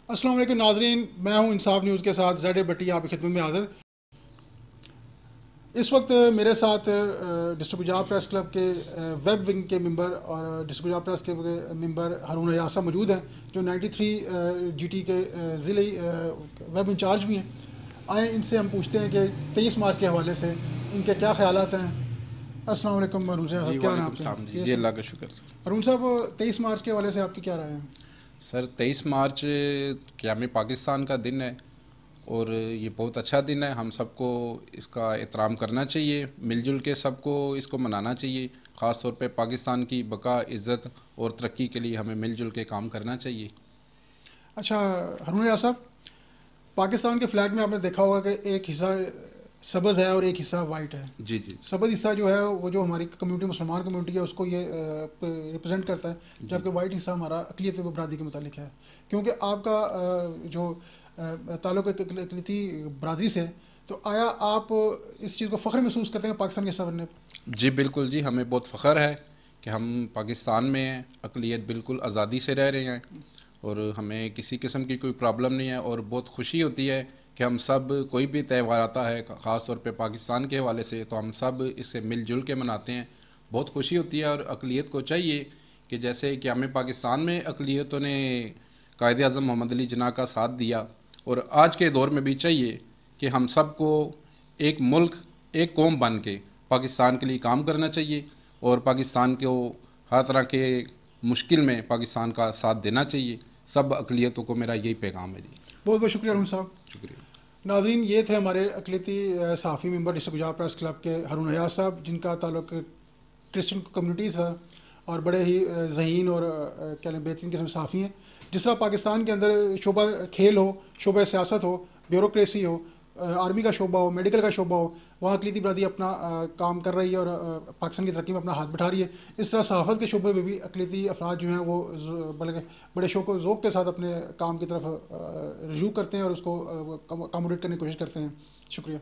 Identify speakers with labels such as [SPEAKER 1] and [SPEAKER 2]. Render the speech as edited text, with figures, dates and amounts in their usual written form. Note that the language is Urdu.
[SPEAKER 1] السلام علیکم ناظرین، میں ہوں انصاف نیوز کے ساتھ ZA بھٹی آپ کی خدمت میں حاضر۔ اس وقت میرے ساتھ ڈسٹرکٹ پنجاب پریس کلب کے ویب ونگ کے ممبر اور ڈسٹرکٹ پنجاب پریس کلب کے ممبر ہارون صاحب موجود ہیں، جو 93 GT کے ضلعی ویب انچارج بھی ہیں۔ آئیں ان سے ہم پوچھتے ہیں کہ 23 مارچ کے حوالے سے ان کے کیا خیالات ہیں۔ السلام علیکم ہارون صاحب، کیا نام آپ کا؟
[SPEAKER 2] جی اللہ کا شکر سر۔
[SPEAKER 1] ہارون صاحب، 23 مارچ کے حوالے سے آپ کی کیا رائے ہے؟
[SPEAKER 2] سر 23 مارچ قیام پاکستان کا دن ہے اور یہ بہت اچھا دن ہے، ہم سب کو اس کا احترام کرنا چاہیے، مل جل کے سب کو اس کو منانا چاہیے۔ خاص طور پہ پاکستان کی بقا، عزت اور ترقی کے لیے ہمیں مل جل کے کام کرنا چاہیے۔
[SPEAKER 1] اچھا ہارون صاحب، پاکستان کے فلیگ میں آپ نے دیکھا ہوگا کہ ایک حصہ سبز ہے اور ایک حصہ وائٹ ہے۔
[SPEAKER 2] جی جی
[SPEAKER 1] سبز حصہ جو ہے وہ جو ہماری کمیونٹی، مسلمان کمیونٹی ہے، اس کو یہ ریپرزینٹ کرتا ہے، جبکہ وائٹ حصہ ہمارا اقلیت و برادری کے متعلق ہے۔ کیونکہ آپ کا جو تعلق اقلیتی برادری سے، تو آیا آپ اس چیز کو فخر محسوس کرتے ہیں پاکستان کے حصہ بننے پر؟
[SPEAKER 2] جی بالکل جی، ہمیں بہت فخر ہے کہ ہم پاکستان میں ہیں، اقلیت بالکل آزادی سے رہ رہے ہیں اور ہمیں کسی قسم کی کوئی پرابلم نہیں ہے، اور بہت خوشی ہوتی ہے کہ ہم سب، کوئی بھی تہوار آتا ہے خاص طور پہ پاکستان کے حوالے سے، تو ہم سب اسے مل جل کے مناتے ہیں، بہت خوشی ہوتی ہے۔ اور اقلیت کو چاہیے کہ جیسے کہ ہمیں پاکستان میں اقلیتوں نے قائد اعظم محمد علی جناح کا ساتھ دیا، اور آج کے دور میں بھی چاہیے کہ ہم سب کو ایک ملک، ایک قوم بن کے پاکستان کے لیے کام کرنا چاہیے، اور پاکستان کو ہر طرح کے مشکل میں پاکستان کا ساتھ دینا چاہیے۔ سب اقلیتوں کو میرا یہی پیغام ہے جی۔
[SPEAKER 1] بہت بہت شکریہ ہارون صاحب۔
[SPEAKER 2] شکریہ
[SPEAKER 1] ناظرین، یہ تھے ہمارے اقلیتی صحافی ممبر ڈسٹرکٹ پنجاب پریس کلب کے ہارون صاحب، جن کا تعلق کرسچن کمیونٹی سے، اور بڑے ہی ذہین اور کیا لیں بہترین قسم صحافی ہیں۔ جس طرح پاکستان کے اندر شعبہ کھیل ہو، شعبہ سیاست ہو، بیوروکریسی ہو، آرمی کا شعبہ ہو، میڈیکل کا شعبہ ہو، وہاں اقلیتی برادری اپنا کام کر رہی ہے اور پاکستان کی ترقی میں اپنا ہاتھ بٹھا رہی ہے۔ اس طرح صحافت کے شعبے میں بھی اقلیتی افراد جو ہیں وہ بڑے شوق و ذوق کے ساتھ اپنے کام کی طرف رجوع کرتے ہیں اور اس کو اکاموڈیٹ کرنے کی کوشش کرتے ہیں۔ شکریہ۔